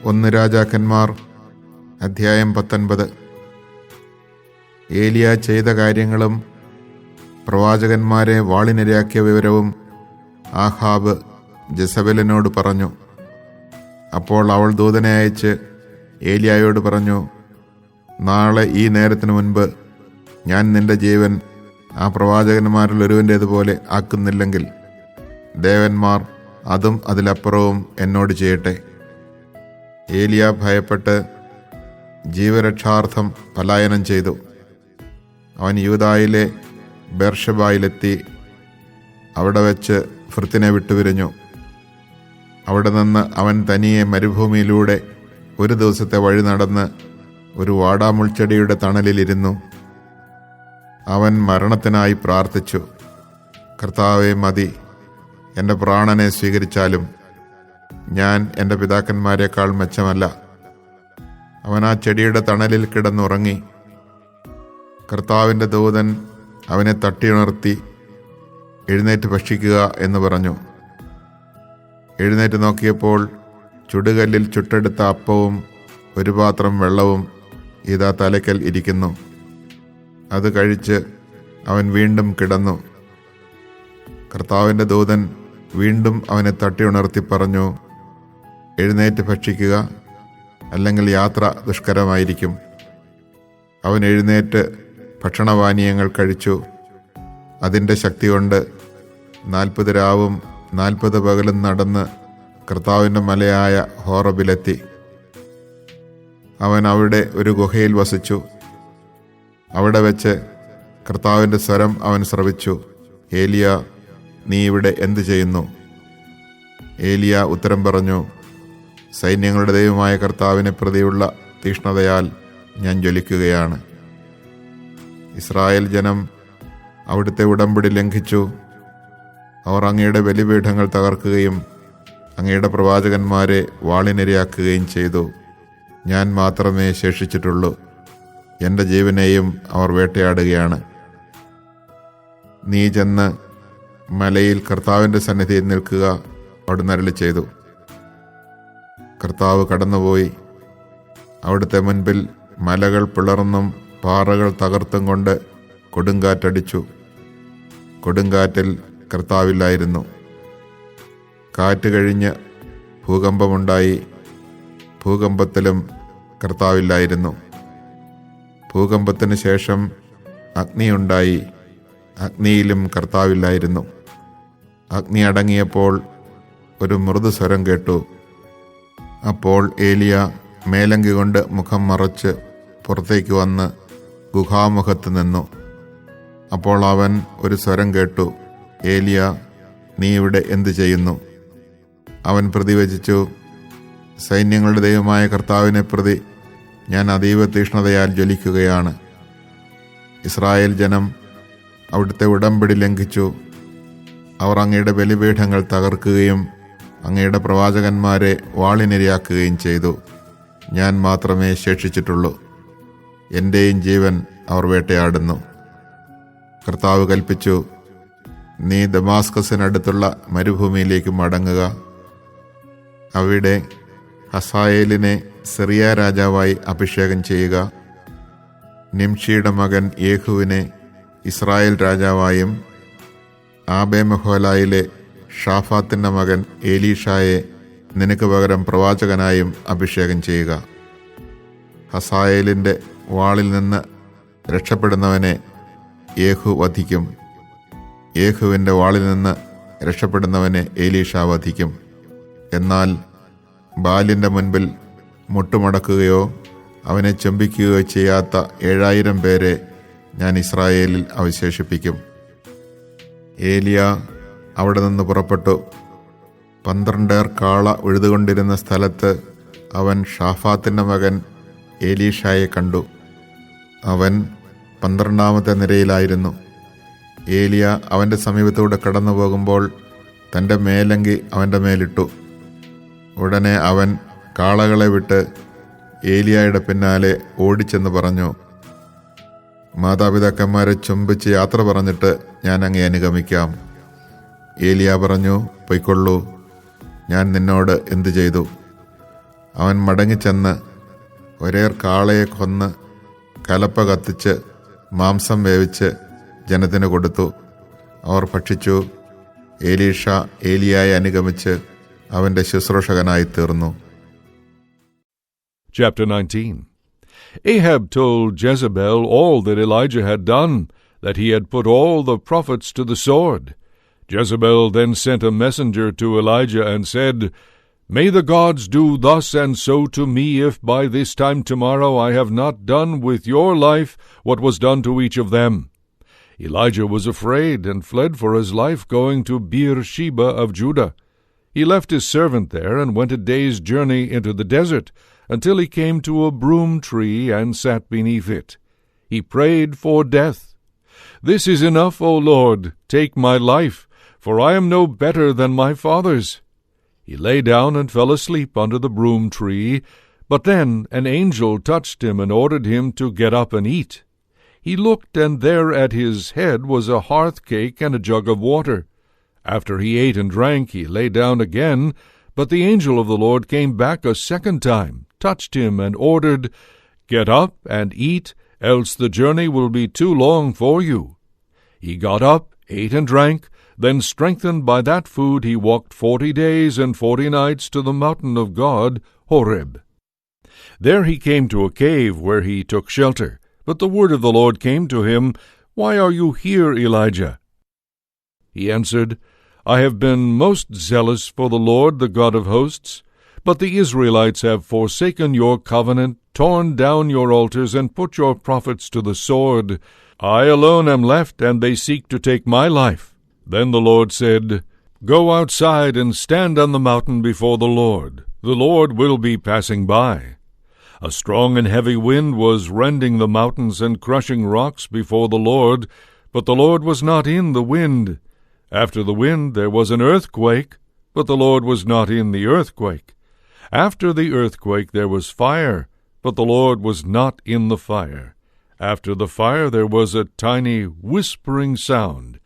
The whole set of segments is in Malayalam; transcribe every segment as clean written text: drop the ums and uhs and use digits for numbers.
1 രാജാക്കന്മാർ അധ്യായം 19. ഏലിയ ചെയ്ത കാര്യങ്ങളും പ്രവാചകന്മാരെ വാളിനിരയാക്കിയ വിവരവും ആഹാബ് ജെസബെലിനോട് പറഞ്ഞു. അപ്പോൾ അവൾ ദൂതനെ അയച്ച് ഏലിയായോട് പറഞ്ഞു, നാളെ ഈ നേരത്തിനു മുൻപ് ഞാൻ നിന്റെ ജീവൻ ആ പ്രവാചകന്മാരിൽ ഒരുവൻ്റേതുപോലെ ആക്കുന്നില്ലെങ്കിൽ ദേവന്മാർ അതും അതിലപ്പുറവും എന്നോട് ചെയ്യട്ടെ. ഏലിയ ഭയപ്പെട്ട് ജീവരക്ഷാർത്ഥം പലായനം ചെയ്തു. അവൻ യൂദായിലെ ബേർഷബായിലെത്തി അവിടെ വെച്ച് ഫ്രിത്തിനെ വിട്ടുപിരിഞ്ഞു. അവിടെ നിന്ന് അവൻ തനിയെ മരുഭൂമിയിലൂടെ ഒരു ദിവസത്തെ വഴി നടന്ന് ഒരു വാടാമുൾച്ചെടിയുടെ തണലിലിരുന്നു. അവൻ മരണത്തിനായി പ്രാർത്ഥിച്ചു, കർത്താവേ, മതി, എൻ്റെ പ്രാണനെ സ്വീകരിച്ചാലും ഞാൻ എൻ്റെ പിതാക്കന്മാരെക്കാൾ മെച്ചമല്ല. അവൻ ആ ചെടിയുടെ തണലിൽ കിടന്നുറങ്ങി. കർത്താവിൻ്റെ ദൂതൻ അവനെ തട്ടിയുണർത്തി, എഴുന്നേറ്റ് ഭക്ഷിക്കുക എന്ന് പറഞ്ഞു. എഴുന്നേറ്റ് നോക്കിയപ്പോൾ ചുടുകല്ലിൽ ചുട്ടെടുത്ത അപ്പവും ഒരു പാത്രം വെള്ളവും ഇതാ തലയ്ക്കൽ ഇരിക്കുന്നു. അത് കഴിച്ച് അവൻ വീണ്ടും കിടന്നു. കർത്താവിൻ്റെ ദൂതൻ വീണ്ടും അവനെ തട്ടിയുണർത്തി പറഞ്ഞു, എഴുന്നേറ്റ് ഭക്ഷിക്കുക, അല്ലെങ്കിൽ യാത്ര ദുഷ്കരമായിരിക്കും. അവൻ എഴുന്നേറ്റ് ഭക്ഷണപാനീയങ്ങൾ കഴിച്ചു. അതിൻ്റെ ശക്തി കൊണ്ട് 40 രാവും 40 പകലും നടന്ന് കർത്താവിൻ്റെ മലയായ ഹോറബിലെത്തി. അവൻ അവിടെ ഒരു ഗുഹയിൽ വസിച്ചു. അവിടെ വെച്ച് കർത്താവിൻ്റെ സ്വരം അവൻ ശ്രവിച്ചു, ഏലിയ, നീ ഇവിടെ എന്തു ചെയ്യുന്നു? ഏലിയ ഉത്തരം പറഞ്ഞു, സൈന്യങ്ങളുടെ ദൈവമായ കർത്താവിനെ പ്രതിയുള്ള തീക്ഷ്ണതയാൽ ഞാൻ ജ്വലിക്കുകയാണ്. ഇസ്രായേൽ ജനം അവിടുത്തെ ഉടമ്പടി ലംഘിച്ചു. അവർ അങ്ങയുടെ ബലിപീഠങ്ങൾ തകർക്കുകയും അങ്ങയുടെ പ്രവാചകന്മാരെ വാളിനിരയാക്കുകയും ചെയ്തു. ഞാൻ മാത്രമേ ശേഷിച്ചിട്ടുള്ളൂ. എൻ്റെ ജീവനെയും അവർ വേട്ടയാടുകയാണ്. നീ ചെന്ന് മലയിൽ കർത്താവിൻ്റെ സന്നിധിയിൽ നിൽക്കുക, അവിടുന്ന് അരുളി ചെയ്തു. കർത്താവ് കടന്നുപോയി. അവിടുത്തെ മുൻപിൽ മലകൾ പിളർന്നും പാറകൾ തകർത്തും കൊണ്ട് കൊടുങ്കാറ്റടിച്ചു. കൊടുങ്കാറ്റിൽ കർത്താവില്ലായിരുന്നു. കാറ്റ് കഴിഞ്ഞ് ഭൂകമ്പമുണ്ടായി. ഭൂകമ്പത്തിലും കർത്താവില്ലായിരുന്നു. ഭൂകമ്പത്തിന് ശേഷം അഗ്നിയുണ്ടായി. അഗ്നിയിലും കർത്താവില്ലായിരുന്നു. അഗ്നി അടങ്ങിയപ്പോൾ ഒരു മൃദുസ്വരം കേട്ടു. അപ്പോൾ ഏലിയ മേലങ്കി കൊണ്ട് മുഖം മറച്ച് പുറത്തേക്ക് വന്ന് ഗുഹാമുഖത്ത് നിന്നു. അപ്പോൾ അവൻ ഒരു സ്വരം കേട്ടു, ഏലിയ, നീ ഇവിടെ എന്തു ചെയ്യുന്നു? അവൻ പ്രതിവചിച്ചു, സൈന്യങ്ങളുടെ ദൈവമായ കർത്താവിനെ പ്രതി ഞാൻ അതീവ തീക്ഷ്ണതയാൽ ജ്വലിക്കുകയാണ്. ഇസ്രായേൽ ജനം അവിടുത്തെ ഉടമ്പടി ലംഘിച്ചു. അവർ അങ്ങയുടെ ബലിപീഠങ്ങൾ തകർക്കുകയും അങ്ങയുടെ പ്രവാചകന്മാരെ വാളിനിരയാക്കുകയും ചെയ്തു. ഞാൻ മാത്രമേ ശേഷിച്ചിട്ടുള്ളൂ. എൻ്റെയും ജീവൻ അവർ വേട്ടയാടുന്നു. കർത്താവ് കൽപ്പിച്ചു, നീ ദമാസ്കസിനടുത്തുള്ള മരുഭൂമിയിലേക്ക് മടങ്ങുക. അവിടെ ഹസായേലിനെ സിറിയ രാജാവായി അഭിഷേകം ചെയ്യുക. നിംഷിയുടെ മകൻ യേഹുവിനെ ഇസ്രായേൽ രാജാവായും ആബേമഹോലായിലെ ഷാഫാത്തിൻ്റെ മകൻ ഏലീഷായെ നിനക്ക് പകരം പ്രവാചകനായും അഭിഷേകം ചെയ്യുക. ഹസായേലിൻ്റെ വാളിൽ നിന്ന് രക്ഷപ്പെടുന്നവനെ യേഹു വധിക്കും. യേഹുവിൻ്റെ വാളിൽ നിന്ന് രക്ഷപ്പെടുന്നവനെ ഏലീഷ വധിക്കും. എന്നാൽ ബാലിൻ്റെ മുൻപിൽ മുട്ടുമടക്കുകയോ അവനെ ചുംബിക്കുകയോ ചെയ്യാത്ത 7000 പേരെ ഞാൻ ഇസ്രായേലിൽ അവശേഷിപ്പിക്കും. ഏലിയ അവിടെ നിന്ന് പുറപ്പെട്ടു. 12 കാള ഉഴുതുകൊണ്ടിരുന്ന സ്ഥലത്ത് അവൻ ഷാഫാത്തിൻ്റെ മകൻ ഏലീഷായെ കണ്ടു. അവൻ 12ാമത്തെ നിരയിലായിരുന്നു. ഏലിയ അവൻ്റെ സമീപത്തൂടെ കടന്നു പോകുമ്പോൾ തൻ്റെ മേലങ്കി അവൻ്റെ മേലിട്ടു. ഉടനെ അവൻ കാളകളെ വിട്ട് ഏലിയായുടെ പിന്നാലെ ഓടിച്ചെന്ന് പറഞ്ഞു, മാതാപിതാക്കന്മാരെ ചുംബിച്ച് യാത്ര പറഞ്ഞിട്ട് ഞാൻ അങ്ങേ അനുഗമിക്കാം. ഏലിയ പറഞ്ഞു, പൊയ്ക്കൊള്ളൂ, ഞാൻ നിന്നോട് എന്തു ചെയ്തു? അവൻ മടങ്ങിച്ചെന്ന് ഒരേർ കാളയെ കൊന്ന് കലപ്പ കത്തിച്ച് മാംസം വേവിച്ച് ജനത്തിന് കൊടുത്തു. അവർ ഭക്ഷിച്ചു. എലീഷ ഏലിയായെ അനുഗമിച്ച് അവൻ്റെ ശുശ്രൂഷകനായി തീർന്നു. Chapter 19. Ahab told Jezebel all that Elijah had done, that he had put all the prophets to the sword. Jezebel then sent a messenger to Elijah and said, "May the gods do thus and so to me, if by this time tomorrow I have not done with your life what was done to each of them." Elijah was afraid and fled for his life, going to Beersheba of Judah. He left his servant there and went a day's journey into the desert, until he came to a broom tree and sat beneath it. He prayed for death. "This is enough, O Lord, take my life, for I am no better than my fathers." He lay down and fell asleep under the broom tree, but then an angel touched him and ordered him to get up and eat. He looked, and there at his head was a hearth cake and a jug of water. After he ate and drank, he lay down again, but the angel of the Lord came back a second time, touched him, and ordered, "Get up and eat, else the journey will be too long for you." He got up, ate and drank, then strengthened by that food he walked 40 days and 40 nights to the mountain of God, Horeb. There he came to a cave where he took shelter, but the word of the Lord came to him, "Why are you here, Elijah?" He answered, "I have been most zealous for the Lord, the God of hosts. But the Israelites have forsaken your covenant, torn down your altars, and put your prophets to the sword. I alone am left, and they seek to take my life." Then the Lord said, "Go outside and stand on the mountain before the Lord. The Lord will be passing by." A strong and heavy wind was rending the mountains and crushing rocks before the Lord, but the Lord was not in the wind. After the wind there was an earthquake, but the Lord was not in the earthquake. After the earthquake there was fire, but the Lord was not in the fire. After the fire there was a tiny whispering sound.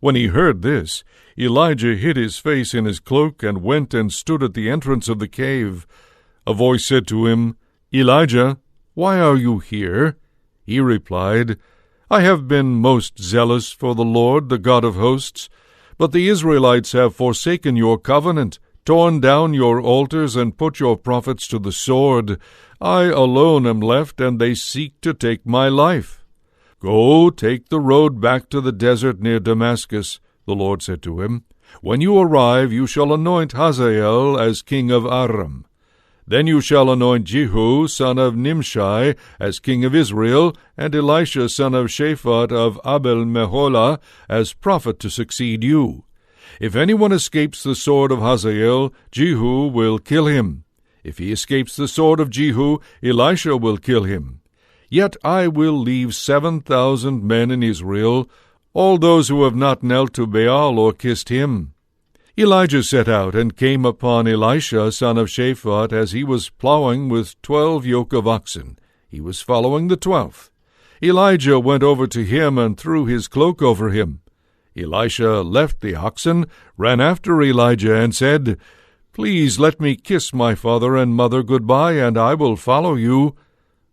When he heard this, Elijah hid his face in his cloak and went and stood at the entrance of the cave. A voice said to him, "Elijah, why are you here?" He replied, "I have been most zealous for the Lord, the God of hosts. But the Israelites have forsaken your covenant, torn down your altars, and put your prophets to the sword. I alone am left, and they seek to take my life." "Go, take the road back to the desert near Damascus," the Lord said to him. "When you arrive, you shall anoint Hazael as king of Aram. Then you shall anoint Jehu, son of Nimshi, as king of Israel, and Elisha, son of Shaphat of Abel-Meholah, as prophet to succeed you. If anyone escapes the sword of Hazael, Jehu will kill him. If he escapes the sword of Jehu, Elisha will kill him. Yet I will leave 7,000 men in Israel, all those who have not knelt to Baal or kissed him." Elijah set out and came upon Elisha, son of Shaphat, as he was plowing with 12 yoke of oxen. He was following the 12th. Elijah went over to him and threw his cloak over him. Elisha left the oxen, ran after Elijah, and said, "Please let me kiss my father and mother goodbye, and I will follow you."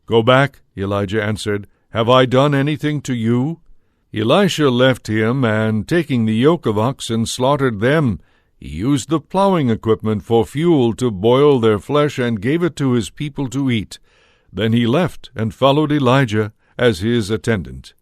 "Go back," Elijah answered. "Have I done anything to you?" Elisha left him, and taking the yoke of oxen, slaughtered them. He used the plowing equipment for fuel to boil their flesh and gave it to his people to eat. Then he left and followed Elijah as his attendant.